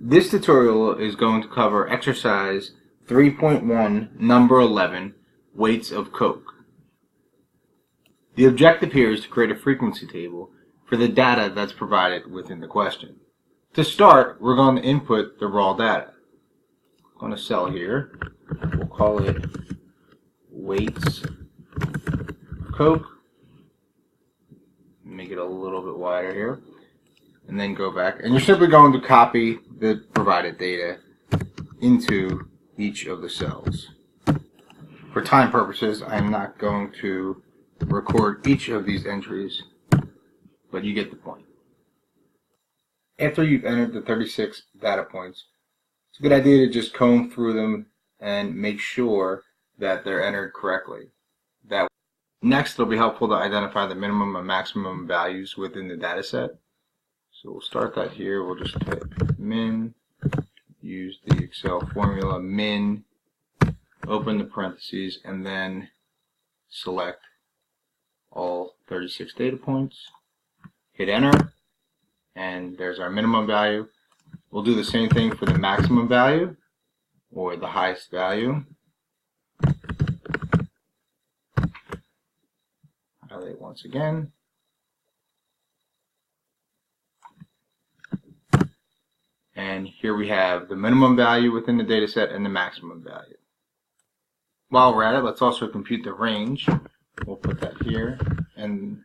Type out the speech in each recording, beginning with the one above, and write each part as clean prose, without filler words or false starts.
This tutorial is going to cover exercise 3.1, number 11, weights of coke. The objective here is to create a frequency table for the data that's provided within the question. To start, we're going to input the raw data. On a cell here, we'll call it weights of coke. Make it a little bit wider here. And then go back, and you're simply going to copy the provided data into each of the cells. For time purposes, I'm not going to record each of these entries, but you get the point. After you've entered the 36 data points, it's a good idea to just comb through them and make sure that they're entered correctly. Next, it'll be helpful to identify the minimum and maximum values within the data set. So we'll start that here. We'll just type min, use the Excel formula min, open the parentheses, and then select all 36 data points. Hit enter, and there's our minimum value. We'll do the same thing for the maximum value, or the highest value. Highlight once again. And here we have the minimum value within the data set and the maximum value. While we're at it, let's also compute the range. We'll put that here. And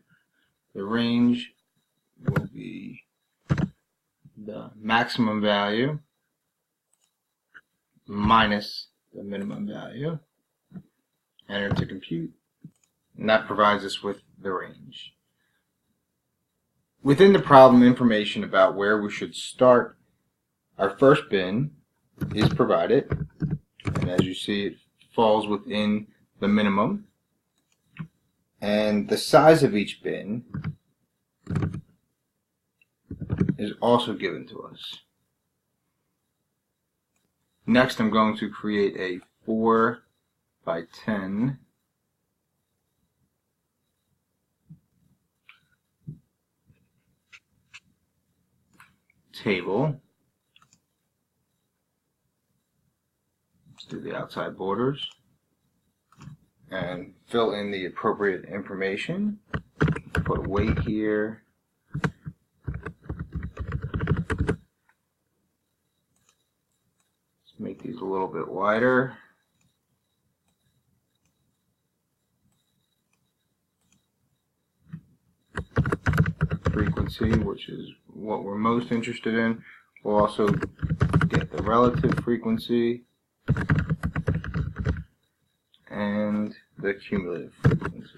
the range will be the maximum value minus the minimum value. Enter to compute. And that provides us with the range. Within the problem, information about where we should start. Our first bin is provided, and as you see, it falls within the minimum. And the size of each bin is also given to us. Next, I'm going to create a 4 by 10 table. Do the outside borders and fill in the appropriate information. Put a weight here. Let's make these a little bit wider. Frequency, which is what we're most interested in. We'll also get the relative frequency and the cumulative frequency.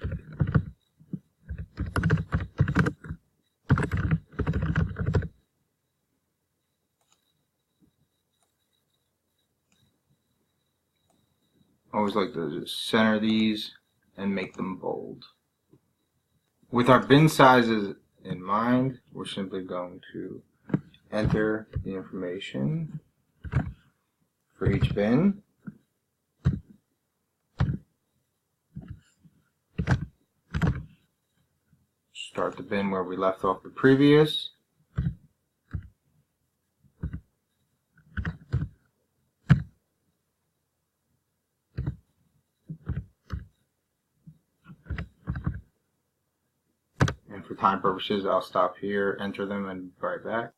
I always like to just center these and make them bold. With our bin sizes in mind, we're simply going to enter the information for each bin. Start the bin where we left off the previous. And for time purposes, I'll stop here, enter them, and be right back.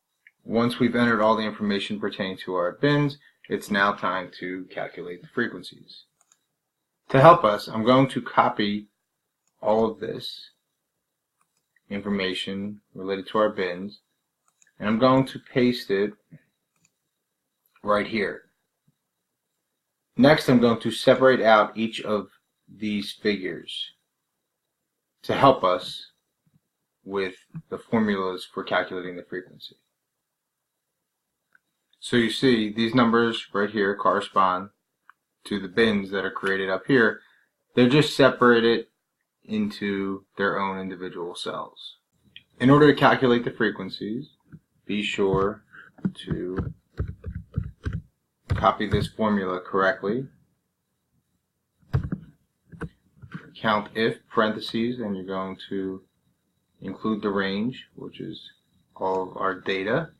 Once we've entered all the information pertaining to our bins, it's now time to calculate the frequencies. To help us, I'm going to copy all of this information related to our bins, and I'm going to paste it right here. Next, I'm going to separate out each of these figures to help us with the formulas for calculating the frequency. So you see, these numbers right here correspond to the bins that are created up here. They're just separated into their own individual cells. In order to calculate the frequencies, be sure to copy this formula correctly. Count if parentheses, and you're going to include the range, which is all of our data.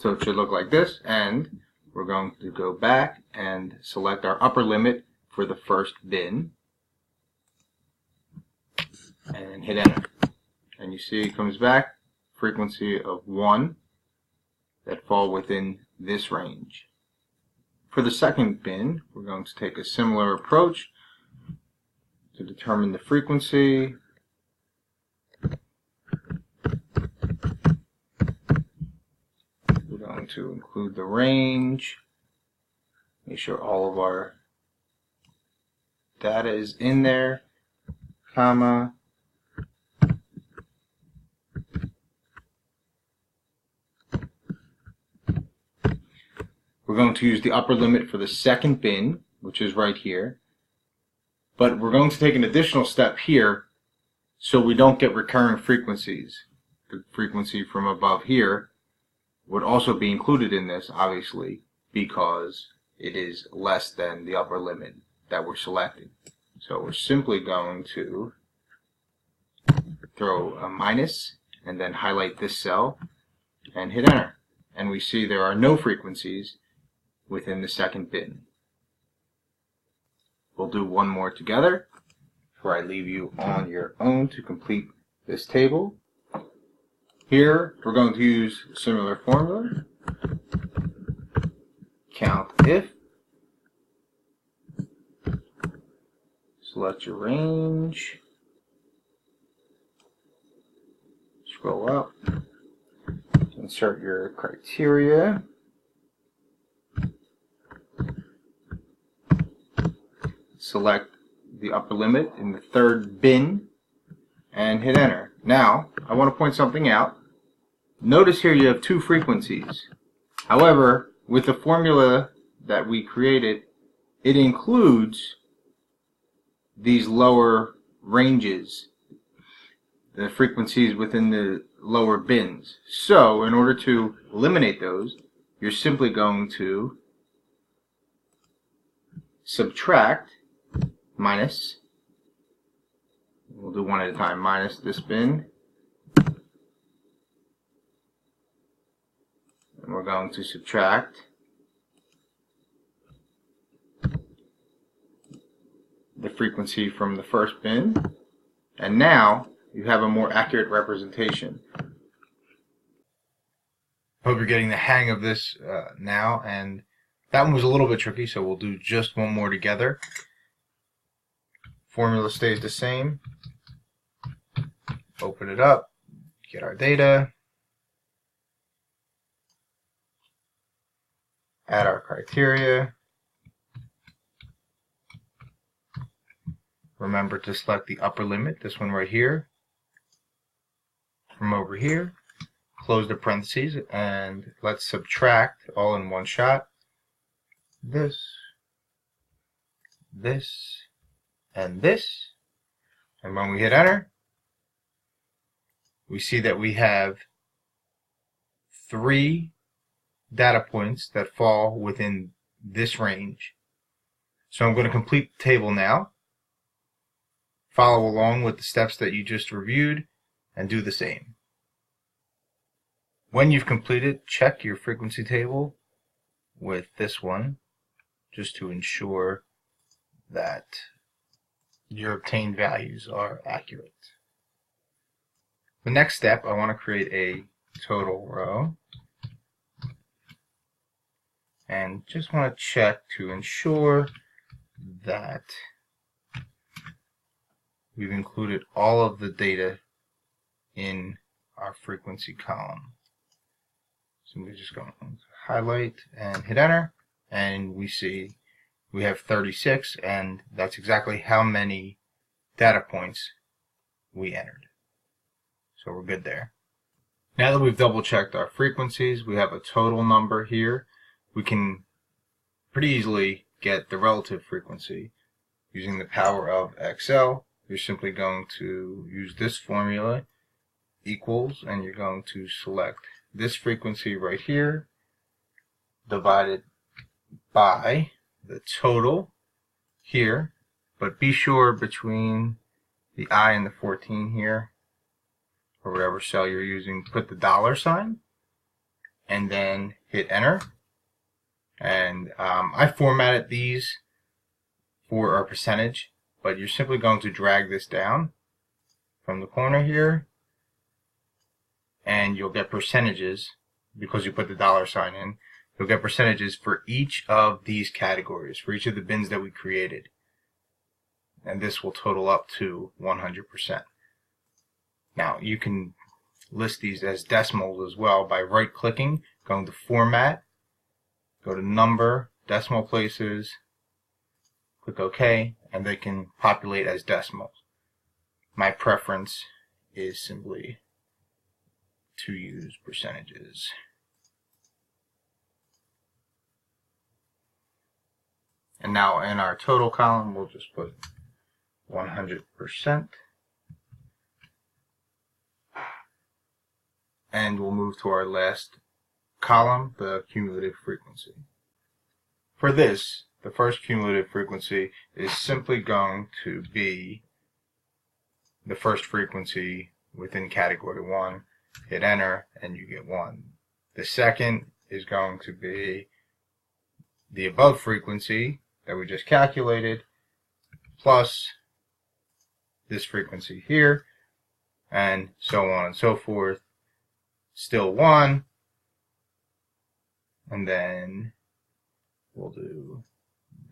So it should look like this, and we're going to go back and select our upper limit for the first bin and hit enter. And you see it comes back, frequency of 1 that fall within this range. For the second bin, we're going to take a similar approach to determine the frequency. We're going to include the range, make sure all of our data is in there, comma, we're going to use the upper limit for the second bin, which is right here. But we're going to take an additional step here so we don't get recurring frequencies. The frequency from above here would also be included in this, obviously, because it is less than the upper limit that we're selecting. So we're simply going to throw a minus and then highlight this cell and hit enter. And we see there are no frequencies within the second bin. We'll do one more together before I leave you on your own to complete this table. Here we're going to use a similar formula. Count if, select your range, scroll up, insert your criteria, select the upper limit in the third bin, and hit enter. Now, I want to point something out. Notice here you have two frequencies. However, with the formula that we created, it includes these lower ranges, the frequencies within the lower bins. So, in order to eliminate those, you're simply going to subtract minus, we'll do one at a time, minus this bin, and we're going to subtract the frequency from the first bin, and now you have a more accurate representation. Hope you're getting the hang of this now, and that one was a little bit tricky, so we'll do just one more together. Formula stays the same. Open it up, get our data, add our criteria. Remember to select the upper limit, this one right here. From over here, close the parentheses, and let's subtract all in one shot. This, and this. And when we hit enter, we see that we have 3 data points that fall within this range. So I'm going to complete the table now. Follow along with the steps that you just reviewed and do the same. When you've completed, check your frequency table with this one just to ensure that your obtained values are accurate. The next step, I want to create a total row and just want to check to ensure that we've included all of the data in our frequency column. So we're just going to highlight and hit enter, and we see we have 36, and that's exactly how many data points we entered. So we're good there. Now that we've double checked our frequencies, we have a total number here. We can pretty easily get the relative frequency using the power of Excel. You're simply going to use this formula, equals, and you're going to select this frequency right here, divided by the total here, but be sure between the I and the 14 here, or whatever cell you're using, put the $sign, and then hit enter. And I formatted these for our percentage, but you're simply going to drag this down from the corner here, and you'll get percentages because you put the $sign in. You'll get percentages for each of these categories, for each of the bins that we created. And this will total up to 100%. Now, you can list these as decimals as well by right-clicking, going to Format, go to Number, Decimal Places, click OK, and they can populate as decimals. My preference is simply to use percentages. And now in our total column, we'll just put 100%. And we'll move to our last column, the cumulative frequency. For this, the first cumulative frequency is simply going to be the first frequency within category 1. Hit enter and you get 1. The second is going to be the above frequency that we just calculated plus this frequency here, and so on and so forth. Still 1, and then we'll do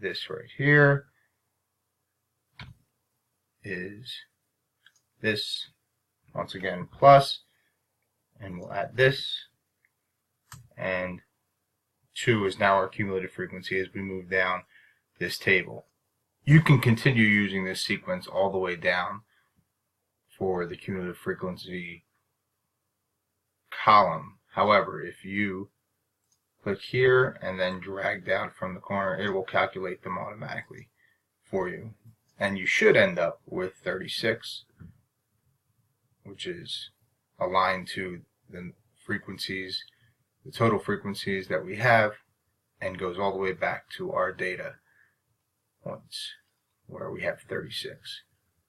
this right here is this, once again, plus, and we'll add this, and 2 is now our cumulative frequency as we move down this table. You can continue using this sequence all the way down for the cumulative frequency column. However, if you click here and then drag down from the corner, it will calculate them automatically for you. And you should end up with 36, which is aligned to the frequencies, the total frequencies that we have, and goes all the way back to our data points where we have 36.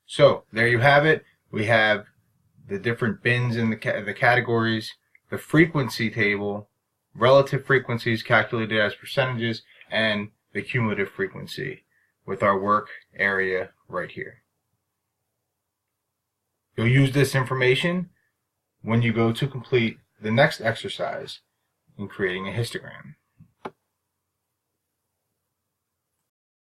So there you have it. We have the different bins in the categories, the frequency table, relative frequencies calculated as percentages, and the cumulative frequency with our work area right here. You'll use this information when you go to complete the next exercise in creating a histogram.